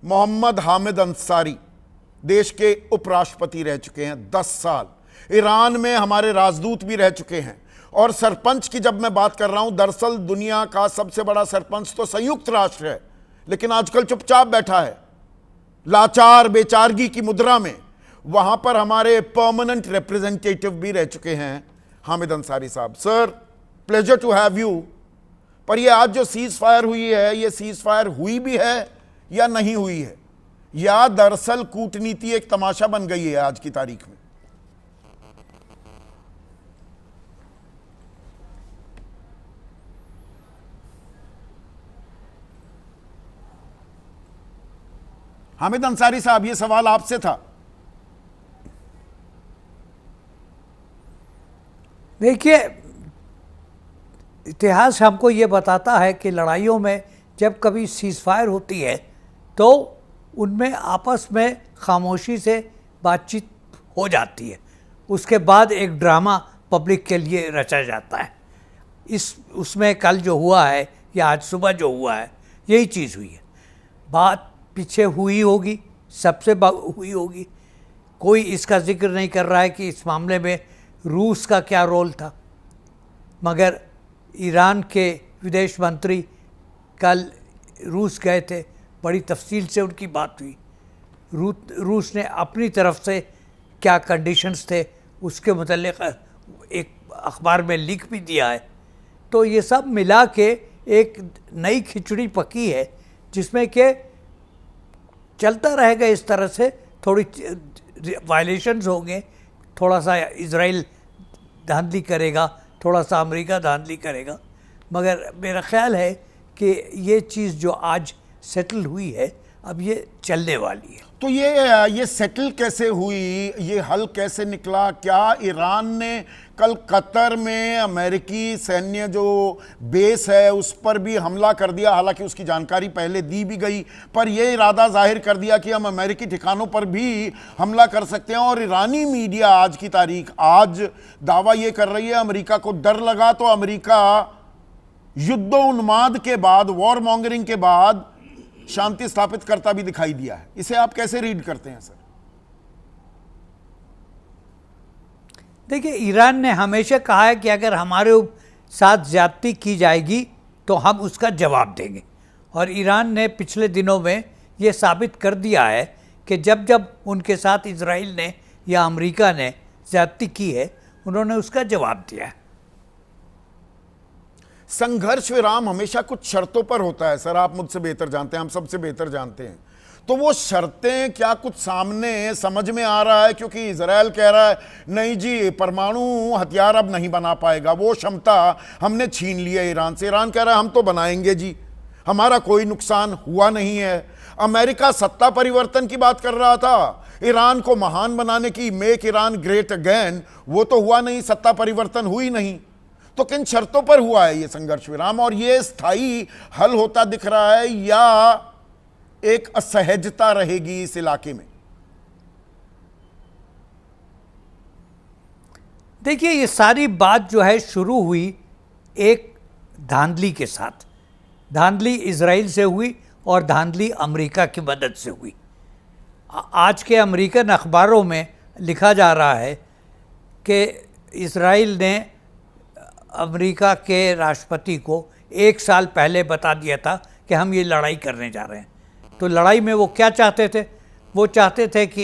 मोहम्मद हामिद अंसारी देश के उपराष्ट्रपति रह चुके हैं 10 साल। ईरान में हमारे राजदूत भी रह चुके हैं। और सरपंच की जब मैं बात कर रहा हूं, दरअसल दुनिया का सबसे बड़ा सरपंच तो संयुक्त राष्ट्र है, लेकिन आजकल चुपचाप बैठा है लाचार बेचारगी की मुद्रा में। वहां पर हमारे परमानेंट रिप्रेजेंटेटिव भी रह चुके हैं हामिद अंसारी साहब। Sir, pleasure to have you. पर ये आज जो सीज फायर हुई है, ये सीज फायर हुई भी है या नहीं हुई है, या दरअसल कूटनीति एक तमाशा बन गई है आज की तारीख में? हामिद अंसारी साहब, ये सवाल आपसे था। देखिए, इतिहास हमको ये बताता है कि लड़ाइयों में जब कभी सीज़फायर होती है तो उनमें आपस में खामोशी से बातचीत हो जाती है। उसके बाद एक ड्रामा पब्लिक के लिए रचा जाता है। उसमें कल जो हुआ है या आज सुबह जो हुआ है, यही चीज़ हुई है। बात पीछे हुई होगी, सबसे हुई होगी। कोई इसका जिक्र नहीं कर रहा है कि इस मामले में रूस का क्या रोल था, मगर ईरान के विदेश मंत्री कल रूस गए थे, बड़ी तफसील से उनकी बात हुई। रूस ने अपनी तरफ से क्या कंडीशंस थे उसके मुतल्लिक़ एक अखबार में लिख भी दिया है। तो ये सब मिला के एक नई खिचड़ी पकी है, जिसमें कि चलता रहेगा इस तरह से। थोड़ी वायलेशंस होंगे, थोड़ा सा इजराइल धांधली करेगा, थोड़ा सा अमेरिका धांधली करेगा, मगर मेरा ख्याल है कि ये चीज़ जो आज सेटल हुई है, अब ये चलने वाली है। तो ये सेटल कैसे हुई, ये हल कैसे निकला? क्या ईरान ने कल कतर में अमेरिकी सैन्य जो बेस है उस पर भी हमला कर दिया? हालांकि उसकी जानकारी पहले दी भी गई, पर यह इरादा जाहिर कर दिया कि हम अमेरिकी ठिकानों पर भी हमला कर सकते हैं। और ईरानी मीडिया आज की तारीख आज दावा ये कर रही है, अमेरिका को डर लगा तो अमेरिका युद्धोन्माद के बाद, वॉर मॉन्गरिंग के बाद शांति स्थापित करता भी दिखाई दिया है। इसे आप कैसे रीड करते हैं सर? देखिए, ईरान ने हमेशा कहा है कि अगर हमारे साथ ज्यादती की जाएगी तो हम उसका जवाब देंगे। और ईरान ने पिछले दिनों में ये साबित कर दिया है कि जब जब उनके साथ इजराइल ने या अमेरिका ने ज्यादती की है, उन्होंने उसका जवाब दिया है। संघर्ष विराम हमेशा कुछ शर्तों पर होता है सर, आप मुझसे बेहतर जानते हैं, हम सबसे बेहतर जानते हैं। तो वो शर्तें क्या कुछ सामने समझ में आ रहा है? क्योंकि इजराइल कह रहा है नहीं जी, परमाणु हथियार अब नहीं बना पाएगा, वो क्षमता हमने छीन ली है ईरान से। ईरान कह रहा है हम तो बनाएंगे जी, हमारा कोई नुकसान हुआ नहीं है। अमेरिका सत्ता परिवर्तन की बात कर रहा था, ईरान को महान बनाने की, मेक ईरान ग्रेट अगेन, वो तो हुआ नहीं, सत्ता परिवर्तन हुई नहीं। तो किन शर्तों पर हुआ है ये संघर्ष विराम, और ये स्थायी हल होता दिख रहा है या एक असहजता रहेगी इस इलाके में? देखिए, ये सारी बात जो है शुरू हुई एक धांधली के साथ। धांधली इजराइल से हुई और धांधली अमेरिका की मदद से हुई। आज के अमेरिकन अखबारों में लिखा जा रहा है कि इजराइल ने अमेरिका के राष्ट्रपति को 1 साल पहले बता दिया था कि हम ये लड़ाई करने जा रहे हैं। तो लड़ाई में वो क्या चाहते थे? वो चाहते थे कि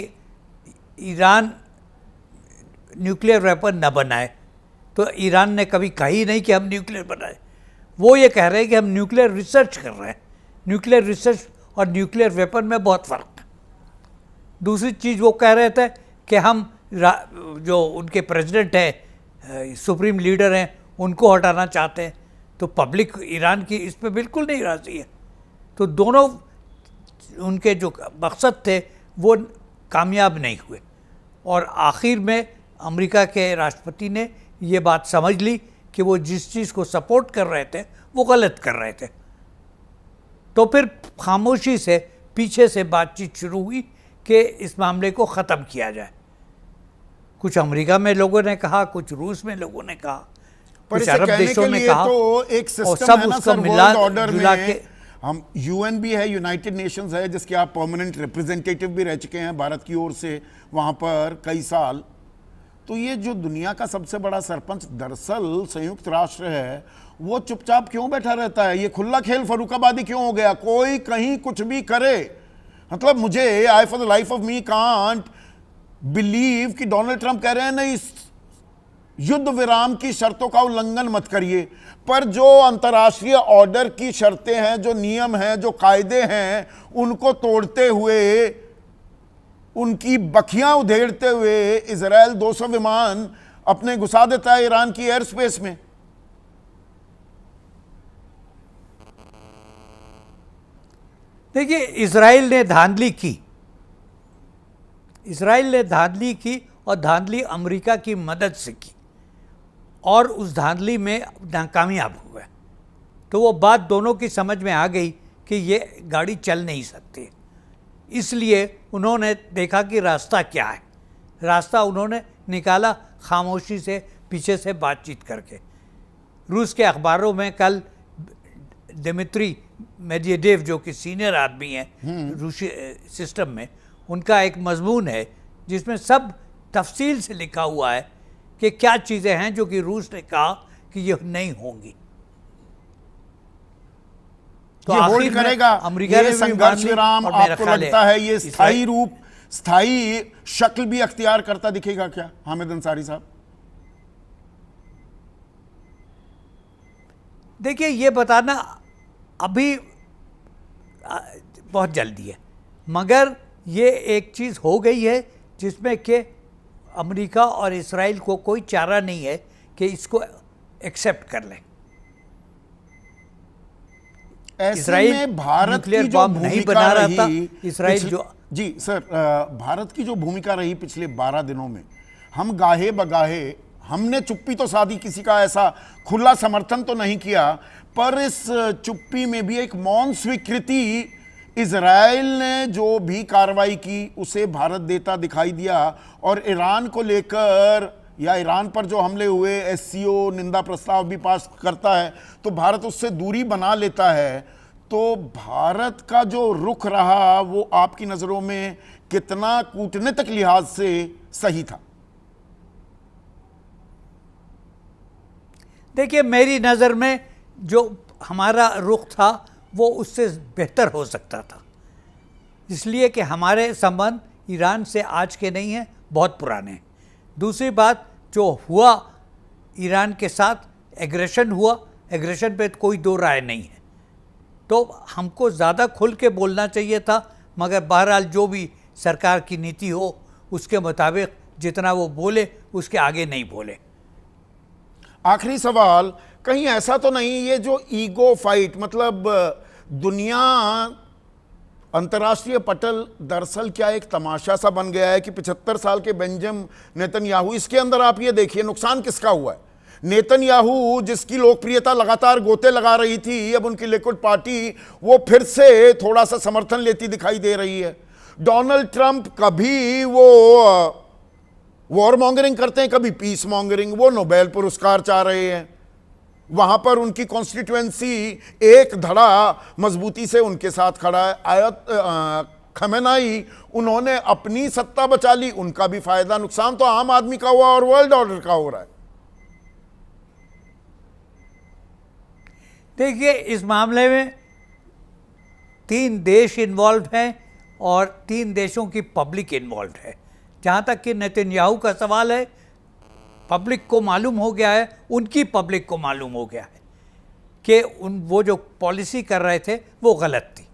ईरान न्यूक्लियर वेपन न बनाए। तो ईरान ने कभी कही नहीं कि हम न्यूक्लियर बनाए। वो ये कह रहे हैं कि हम न्यूक्लियर रिसर्च कर रहे हैं। न्यूक्लियर रिसर्च और न्यूक्लियर वेपन में बहुत फ़र्क है। दूसरी चीज़ वो कह रहे थे कि हम जो उनके प्रेसिडेंट हैं, सुप्रीम लीडर हैं, उनको हटाना चाहते हैं। तो पब्लिक ईरान की इस पर बिल्कुल नहीं राज़ी है। तो दोनों उनके जो मकसद थे वो कामयाब नहीं हुए, और आखिर में अमेरिका के राष्ट्रपति ने ये बात समझ ली कि वो जिस चीज़ को सपोर्ट कर रहे थे वो गलत कर रहे थे। तो फिर खामोशी से पीछे से बातचीत शुरू हुई कि इस मामले को ख़त्म किया जाए। कुछ अमेरिका में लोगों ने कहा, कुछ रूस में लोगों ने कहा, कुछ अरब देशों ने कहा, तो एक और सिस्टम सब है ना उसको सर, मिला वर्ल्ड ऑर्डर जुला में के हम यूएन भी है, यूनाइटेड नेशंस है, जिसके आप परमानेंट रिप्रेजेंटेटिव भी रह चुके हैं भारत की ओर से वहाँ पर कई साल। तो ये जो दुनिया का सबसे बड़ा सरपंच दरअसल संयुक्त राष्ट्र है, वो चुपचाप क्यों बैठा रहता है? ये खुला खेल फर्रुखाबादी क्यों हो गया? कोई कहीं कुछ भी करे। मतलब मुझे, I for the life of me can't believe कि डोनाल्ड ट्रंप कह रहे हैं नहीं, युद्ध विराम की शर्तों का उल्लंघन मत करिए, पर जो अंतर्राष्ट्रीय ऑर्डर की शर्तें हैं, जो नियम हैं, जो कायदे हैं, उनको तोड़ते हुए, उनकी बखियां उधेड़ते हुए इजराइल 200 विमान अपने घुसा देता है ईरान की एयर स्पेस में। देखिए, इजराइल ने धांधली की, इजराइल ने धांधली की और धांधली अमेरिका की मदद से की, और उस धांधली में नाकामयाब हुआ। तो वो बात दोनों की समझ में आ गई कि ये गाड़ी चल नहीं सकती। इसलिए उन्होंने देखा कि रास्ता क्या है। रास्ता उन्होंने निकाला खामोशी से, पीछे से बातचीत करके। रूस के अखबारों में कल दिमित्री मेदवेदेव, जो कि सीनियर आदमी हैं रूसी सिस्टम में, उनका एक मजमून है जिसमें सब तफसील से लिखा हुआ है कि क्या चीज़ें हैं जो कि रूस ने कहा कि ये नहीं होंगी। तो ये होल्ड करेगा अमेरिका ने ये संघर्ष विराम? आपको लगता है ये स्थायी रूप, स्थायी शक्ल भी अख्तियार करता दिखेगा क्या हामिद अंसारी साहब? देखिए, ये बताना अभी बहुत जल्दी है, मगर ये एक चीज़ हो गई है जिसमें कि अमेरिका और इस्राइल को कोई चारा नहीं है कि इसको एक्सेप्ट कर लें। ऐसे में भारत की जो भूमिका रही, इस्राइल जो, जी सर, भारत की जो भूमिका रही पिछले 12 दिनों में, हम गाहे बगाहे, हमने चुप्पी तो साधी, किसी का ऐसा खुला समर्थन तो नहीं किया, पर इस चुप्पी में भी एक मौन स्वीकृति इजराइल ने जो भी कार्रवाई की उसे भारत देता दिखाई दिया। और ईरान को लेकर या ईरान पर जो हमले हुए, एससीओ निंदा प्रस्ताव भी पास करता है, तो भारत उससे दूरी बना लेता है। तो भारत का जो रुख रहा वो आपकी नज़रों में कितना कूटनीतिक लिहाज से सही था? देखिए, मेरी नज़र में जो हमारा रुख था वो उससे बेहतर हो सकता था, इसलिए कि हमारे संबंध ईरान से आज के नहीं हैं, बहुत पुराने हैं। दूसरी बात, जो हुआ ईरान के साथ एग्रेशन हुआ, एग्रेशन पे कोई दो राय नहीं है, तो हमको ज़्यादा खुल के बोलना चाहिए था, मगर बहरहाल जो भी सरकार की नीति हो उसके मुताबिक जितना वो बोले उसके आगे नहीं बोले। आखिरी सवाल, कहीं ऐसा तो नहीं ये जो ईगो फाइट, मतलब दुनिया, अंतर्राष्ट्रीय पटल दरअसल क्या एक तमाशा सा बन गया है कि 75 साल के बेंजामिन नेतन्याहू, इसके अंदर आप ये देखिए नुकसान किसका हुआ है। नेतन्याहू जिसकी लोकप्रियता लगातार गोते लगा रही थी, अब उनकी लिक्विड पार्टी वो फिर से थोड़ा सा समर्थन लेती दिखाई दे रही है। डोनाल्ड ट्रंप कभी वो वॉर मॉन्गरिंग करते हैं, कभी पीस मॉन्गरिंग, वो नोबेल पुरस्कार चाह रहे हैं। वहां पर उनकी कॉन्स्टिट्यूएंसी एक धड़ा मजबूती से उनके साथ खड़ा है। आयत खमेनाई, उन्होंने अपनी सत्ता बचा ली, उनका भी फायदा, नुकसान तो आम आदमी का हुआ और वर्ल्ड ऑर्डर का हो रहा है। देखिए, इस मामले में 3 देश इन्वॉल्व हैं और 3 देशों की पब्लिक इन्वॉल्व है। जहाँ तक कि नेतन्याहू का सवाल है, पब्लिक को मालूम हो गया है, उनकी पब्लिक को मालूम हो गया है कि वो जो पॉलिसी कर रहे थे वो गलत थी।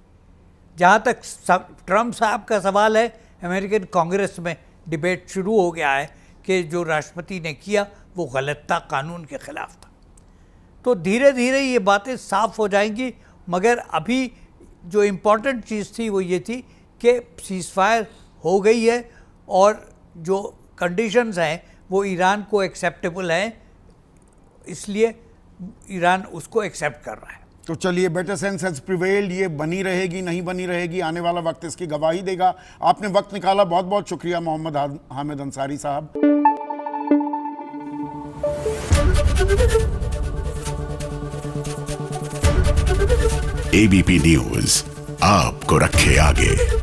जहाँ तक ट्रंप साहब का सवाल है, अमेरिकन कांग्रेस में डिबेट शुरू हो गया है कि जो राष्ट्रपति ने किया वो गलत था, कानून के खिलाफ था। तो धीरे धीरे ये बातें साफ हो जाएंगी, मगर अभी जो इम्पोर्टेंट चीज़ थी वो ये थी कि सीज़फायर हो गई है और जो कंडीशंस हैं वो ईरान को एक्सेप्टेबल हैं, इसलिए ईरान उसको एक्सेप्ट कर रहा है। तो चलिए, बेटर सेंस हैज प्रिवेल्ड, ये बनी रहेगी नहीं बनी रहेगी, आने वाला वक्त इसकी गवाही देगा। आपने वक्त निकाला, बहुत बहुत शुक्रिया मोहम्मद हामिद अंसारी साहब। एबीपी न्यूज आपको रखे आगे।